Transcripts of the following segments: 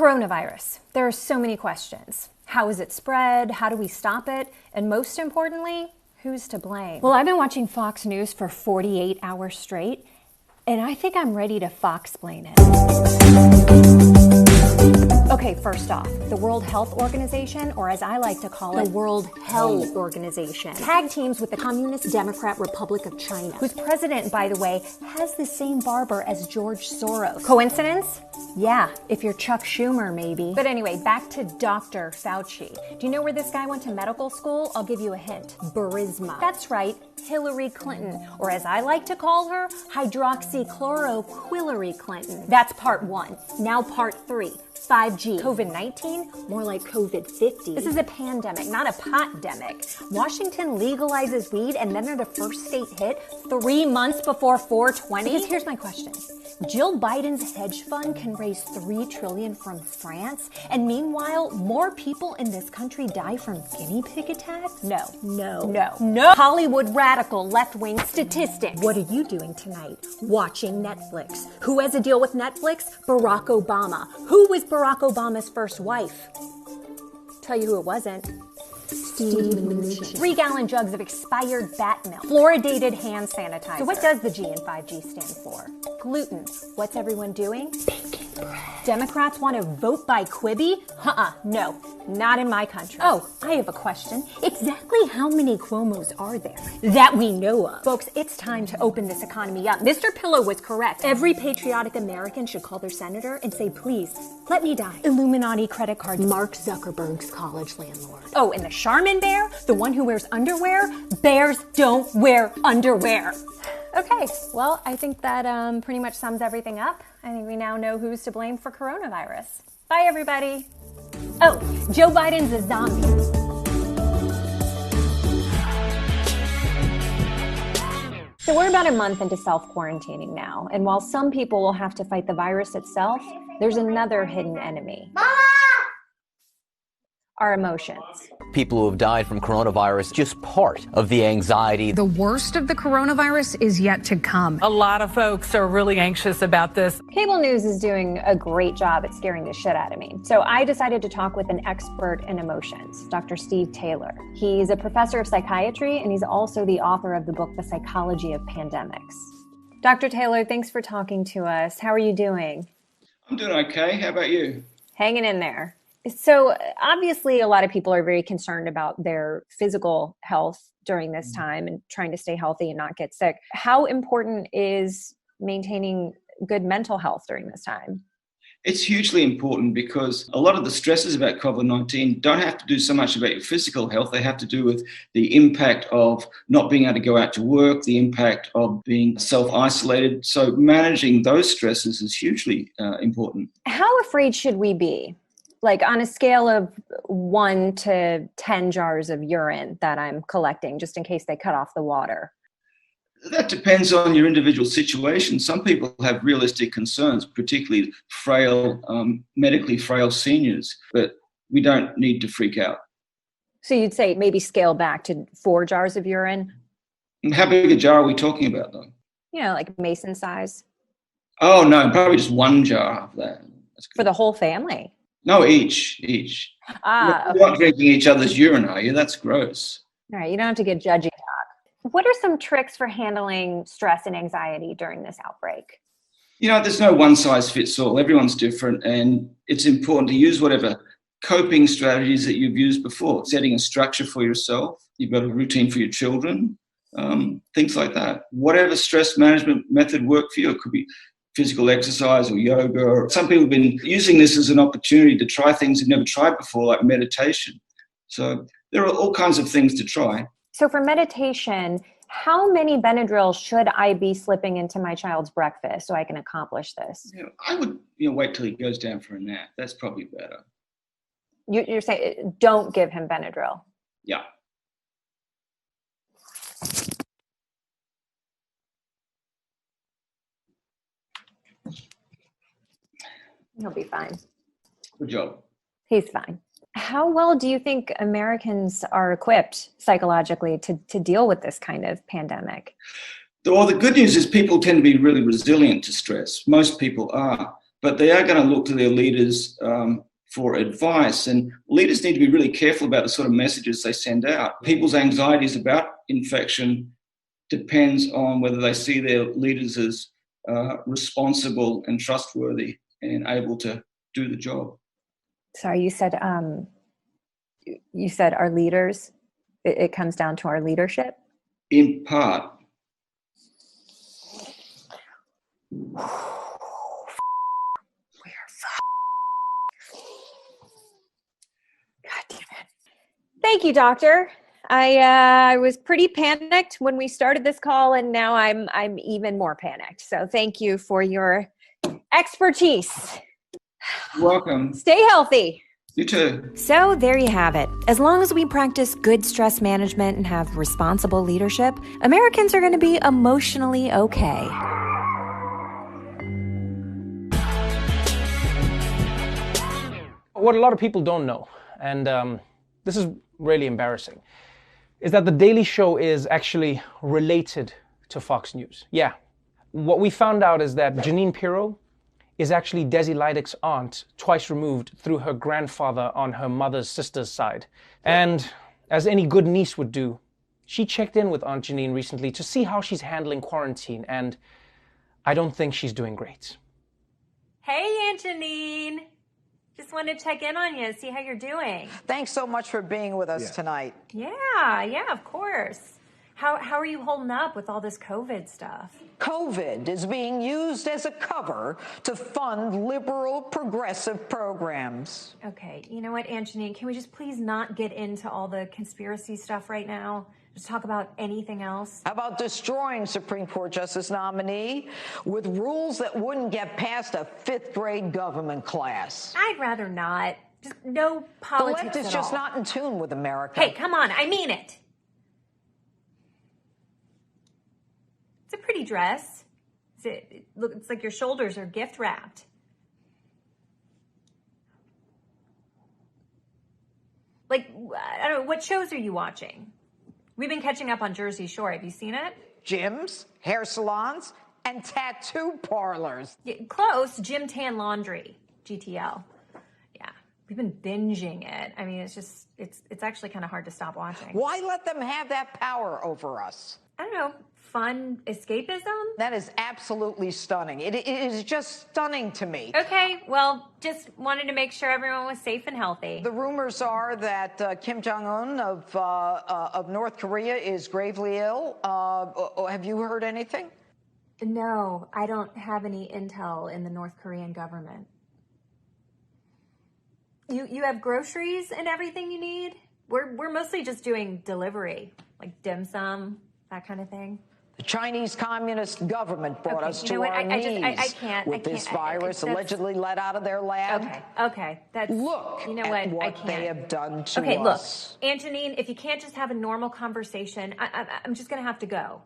Coronavirus. There are so many questions. How is it spread? How do we stop it? And most importantly, who's to blame? Well, I've been watching Fox News for 48 hours straight, and I think I'm ready to Fox-plain it. Okay, first off, the World Health Organization, or as I like to call it, the World Health Organization, tag teams with the Communist Democrat Republic of China, whose president, by the way, has the same barber as George Soros. Coincidence? Yeah, if you're Chuck Schumer, maybe. But anyway, back to Dr. Fauci. Do you know where this guy went to medical school? I'll give you a hint. Burisma. That's right, Hillary Clinton, or as I like to call her, hydroxychloroquillary Clinton. That's part one. Now part three. 5G. COVID-19? More like COVID-50. This is a pandemic, not a potdemic. Washington legalizes weed and then they're the first state hit 3 months before 420? Because here's my question. Jill Biden's hedge fund can raise $3 trillion from France, and meanwhile, more people in this country die from guinea pig attacks? No. Hollywood radical left-wing statistic. What are you doing tonight? Watching Netflix. Who has a deal with Netflix? Barack Obama. Who was Barack Obama's first wife? Tell you who it wasn't. Steve Mnuchin. 3-gallon jugs of expired bat milk. Fluoridated hand sanitizer. So what does the G in 5G stand for? Gluten. What's everyone doing? Baking bread. Democrats want to vote by Quibi? No, not in my country. Oh, I have a question. Exactly how many Cuomos are there that we know of? Folks, it's time to open this economy up. Mr. Pillow was correct. Every patriotic American should call their senator and say, please, let me die. Illuminati credit cards. Mark Zuckerberg's college landlord. Oh, and the Charmin bear? The one who wears underwear? Bears don't wear underwear. Okay, well, I think that pretty much sums everything up. I think we now know who's to blame for coronavirus. Bye, everybody. Oh, Joe Biden's a zombie. So we're about a month into self-quarantining now, and while some people will have to fight the virus itself, there's another hidden enemy. Mama! Our emotions. People who have died from coronavirus, just part of the anxiety. The worst of the coronavirus is yet to come. A lot of folks are really anxious about this. Cable news is doing a great job at scaring the shit out of me. So I decided to talk with an expert in emotions, Dr. Steve Taylor. He's a professor of psychiatry, and he's also the author of the book, The Psychology of Pandemics. Dr. Taylor, thanks for talking to us. How are you doing? I'm doing okay. How about you? Hanging in there. So obviously a lot of people are very concerned about their physical health during this time and trying to stay healthy and not get sick. How important is maintaining good mental health during this time? It's hugely important because a lot of the stresses about COVID-19 don't have to do so much about your physical health. They have to do with the impact of not being able to go out to work, the impact of being self-isolated. So managing those stresses is hugely important. How afraid should we be? Like on a scale of 1 to 10 jars of urine that I'm collecting, just in case they cut off the water? That depends on your individual situation. Some people have realistic concerns, particularly frail, medically frail seniors, but we don't need to freak out. So you'd say maybe scale back to 4 jars of urine? And how big a jar are we talking about, though? You know, like Mason size. Oh, no, probably just 1 jar of that. For the whole family? No, each. Okay. You're not drinking each other's urine, are you? That's gross. All right, you don't have to get judgy talk. What are some tricks for handling stress and anxiety during this outbreak? You know, there's no one size fits all. Everyone's different, and it's important to use whatever coping strategies that you've used before. Setting a structure for yourself. You've got a routine for your children, things like that. Whatever stress management method worked for you. It could be physical exercise or yoga. Some people have been using this as an opportunity to try things they've never tried before, like meditation. So there are all kinds of things to try. So for meditation, how many Benadryls should I be slipping into my child's breakfast so I can accomplish this? I would wait till he goes down for a nap. That's probably better. You're saying don't give him Benadryl? Yeah. He'll be fine. Good job. He's fine. How well do you think Americans are equipped psychologically to deal with this kind of pandemic? Well, the good news is people tend to be really resilient to stress. Most people are. but they are going to look to their leaders for advice. And leaders need to be really careful about the sort of messages they send out. People's anxieties about infection depends on whether they see their leaders as responsible and trustworthy and able to do the job. Sorry, you said our leaders, it comes down to our leadership? In part. Thank you, doctor. I was pretty panicked when we started this call, and now I'm even more panicked. So thank you for your expertise. You're welcome. Stay healthy. You too. So there you have it. As long as we practice good stress management and have responsible leadership, Americans are going to be emotionally okay. What a lot of people don't know, and this is really embarrassing, is that The Daily Show is actually related to Fox News. Yeah. What we found out is that Jeanine Pirro is actually Desi Liddick's aunt, twice removed through her grandfather on her mother's sister's side. And as any good niece would do, she checked in with Aunt Jeanine recently to see how she's handling quarantine, and I don't think she's doing great. Hey, Aunt Jeanine. Just wanted to check in on you, see how you're doing. Thanks so much for being with us tonight. Yeah, of course. How are you holding up with all this COVID stuff? COVID is being used as a cover to fund liberal progressive programs. Okay, you know what, Aunt Jeanine, can we just please not get into all the conspiracy stuff right now? Just talk about anything else. How about destroying Supreme Court Justice nominee with rules that wouldn't get past a 5th grade government class? I'd rather not. Just no politics The left is at just all. not in tune with America. Hey, come on, I mean it. It's a pretty dress. It's like your shoulders are gift wrapped. Like, I don't know, what shows are you watching? We've been catching up on Jersey Shore. Have you seen it? Gyms, hair salons, and tattoo parlors. Yeah, close. Gym Tan Laundry, GTL. Yeah, we've been binging it. I mean, it's actually kind of hard to stop watching. Why let them have that power over us? I don't know, fun escapism? That is absolutely stunning. It is just stunning to me. Okay, well, just wanted to make sure everyone was safe and healthy. The rumors are that Kim Jong-un of North Korea is gravely ill. Have you heard anything? No, I don't have any intel in the North Korean government. You have groceries and everything you need? We're mostly just doing delivery, like dim sum, that kind of thing. The Chinese Communist government brought us to our knees with this virus allegedly let out of their lab. Okay. Look you know at what what they have done to okay, us. Look, Aunt Jeanine, if you can't just have a normal conversation, I'm just going to have to go.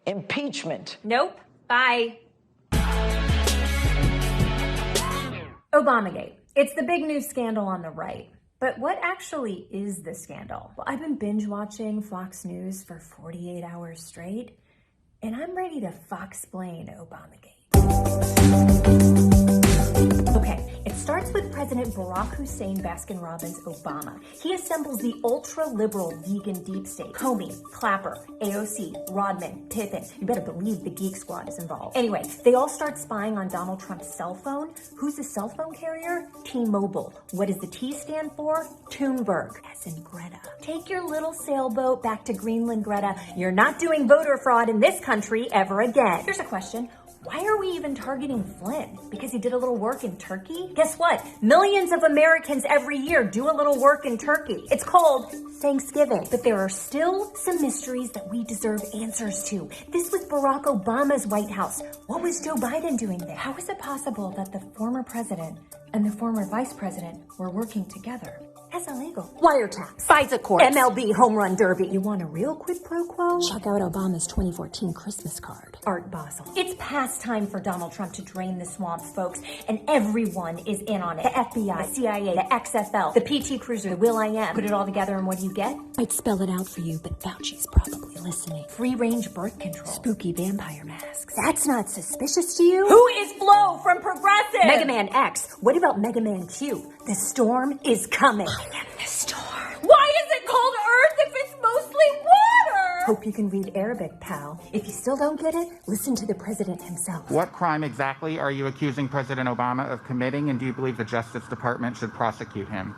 Impeachment. Nope. Bye. Obamagate. It's the big news scandal on the right. But what actually is the scandal? Well, I've been binge watching Fox News for 48 hours straight, and I'm ready to Fox-plain Obamagate. Okay, it starts with President Barack Hussein Baskin-Robbins Obama. He assembles the ultra-liberal vegan deep state. Comey, Clapper, AOC, Rodman, Pippin. You better believe the Geek Squad is involved. Anyway, they all start spying on Donald Trump's cell phone. Who's the cell phone carrier? T-Mobile. What does the T stand for? Thunberg, as in Greta. Take your little sailboat back to Greenland, Greta. You're not doing voter fraud in this country ever again. Here's a question. Why are we even targeting Flynn? Because he did a little work in Turkey? Guess what? Millions of Americans every year do a little work in Turkey. It's called Thanksgiving. But there are still some mysteries that we deserve answers to. This was Barack Obama's White House. What was Joe Biden doing there? How is it possible that the former president and the former vice president were working together? That's illegal. Wiretaps, FISA courts, MLB home run derby. You want a real quid pro quo? Check out Obama's 2014 Christmas card. Art Basel. It's past time for Donald Trump to drain the swamp, folks, and everyone is in on it. The FBI, the CIA, the XFL, the PT Cruiser, the Will.i.am. Put it all together and what do you get? I'd spell it out for you, but Fauci's probably listening. Free-range birth control. Spooky vampire masks. That's not suspicious to you? Who is Flo from Progressive? Mega Man X. What about Mega Man Q? The storm is coming. I am the storm. Why is it called Earth if it's mostly water? Hope you can read Arabic, pal. If you still don't get it, listen to the president himself. What crime exactly are you accusing President Obama of committing, and do you believe the Justice Department should prosecute him?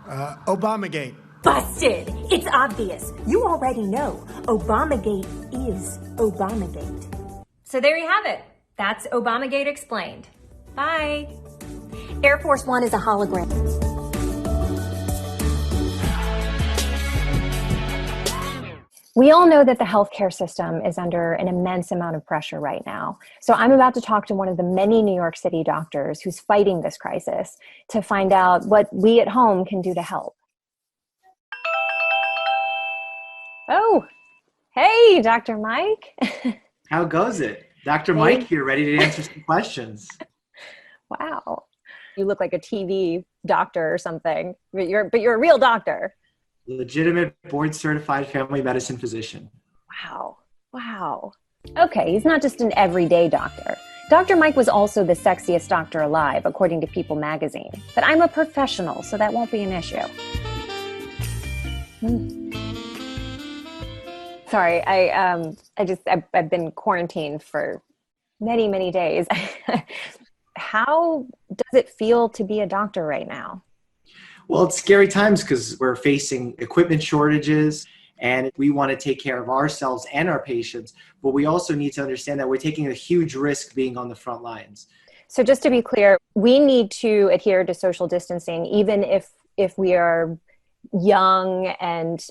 Obamagate. Busted! It's obvious. You already know. Obamagate is Obamagate. So there you have it. That's Obamagate explained. Bye. Air Force One is a hologram. We all know that the healthcare system is under an immense amount of pressure right now. So I'm about to talk to one of the many New York City doctors who's fighting this crisis to find out what we at home can do to help. Oh, hey, Dr. Mike. How goes it? Dr. Mike here, ready to answer some questions. Wow. You look like a TV doctor or something, but you're a real doctor. Legitimate board-certified family medicine physician. Wow. Okay, he's not just an everyday doctor. Dr. Mike was also the sexiest doctor alive, according to People magazine. But I'm a professional, so that won't be an issue. Sorry, I've been quarantined for many, many days. How does it feel to be a doctor right now? Well, it's scary times because we're facing equipment shortages and we want to take care of ourselves and our patients, but we also need to understand that we're taking a huge risk being on the front lines. So just to be clear, we need to adhere to social distancing, even if we are young and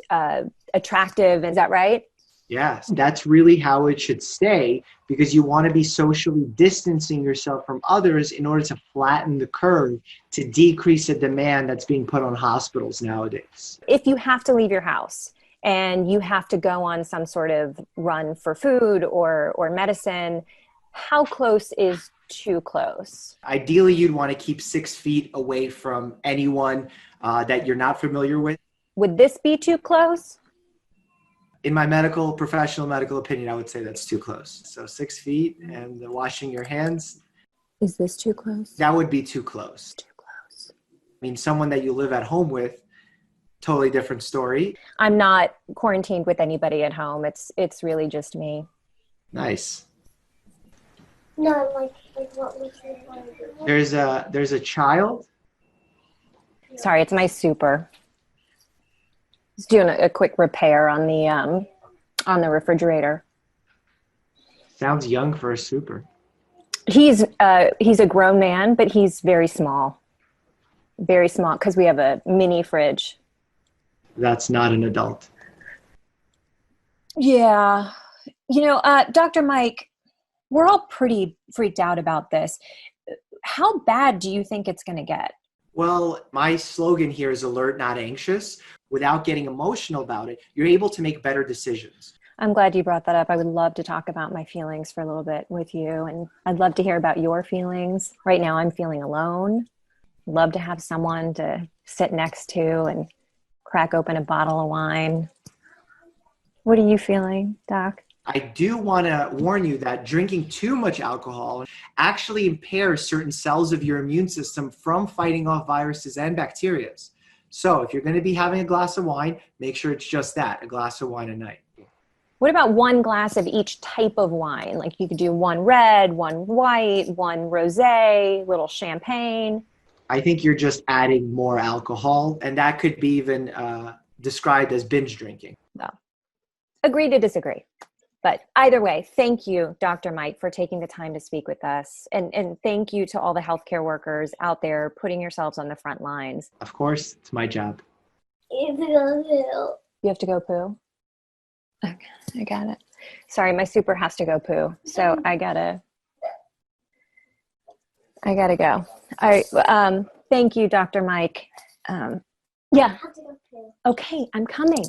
attractive. Is that right? Yes, that's really how it should stay, because you want to be socially distancing yourself from others in order to flatten the curve to decrease the demand that's being put on hospitals nowadays. If you have to leave your house and you have to go on some sort of run for food or medicine, how close is too close? Ideally, you'd want to keep 6 feet away from anyone that you're not familiar with. Would this be too close? In my professional medical opinion, I would say that's too close. So 6 feet and washing your hands. Is this too close? That would be too close. Too close. I mean, someone that you live at home with, totally different story. I'm not quarantined with anybody at home. It's really just me. Nice. No, like what we should want to do. There's a child. Sorry, it's my super. Just doing a quick repair on the refrigerator. Sounds young for a super. He's a grown man, but he's very small because we have a mini fridge. That's not an adult. Yeah. Dr. Mike, we're all pretty freaked out about this. How bad do you think it's going to get? Well, my slogan here is alert, not anxious. Without getting emotional about it, you're able to make better decisions. I'm glad you brought that up. I would love to talk about my feelings for a little bit with you, and I'd love to hear about your feelings. Right now, I'm feeling alone. Love to have someone to sit next to and crack open a bottle of wine. What are you feeling, Doc? I do want to warn you that drinking too much alcohol actually impairs certain cells of your immune system from fighting off viruses and bacteria. So if you're going to be having a glass of wine, make sure it's just that, a glass of wine a night. What about one glass of each type of wine? Like you could do one red, one white, one rosé, little champagne. I think you're just adding more alcohol, and that could be even described as binge drinking. No. Agree to disagree. But either way, thank you, Dr. Mike, for taking the time to speak with us. And thank you to all the healthcare workers out there putting yourselves on the front lines. Of course, it's my job. You have to go poo? Okay, I got it. Sorry, my super has to go poo. So I gotta go. All right. Thank you, Dr. Mike. Yeah. Okay, I'm coming.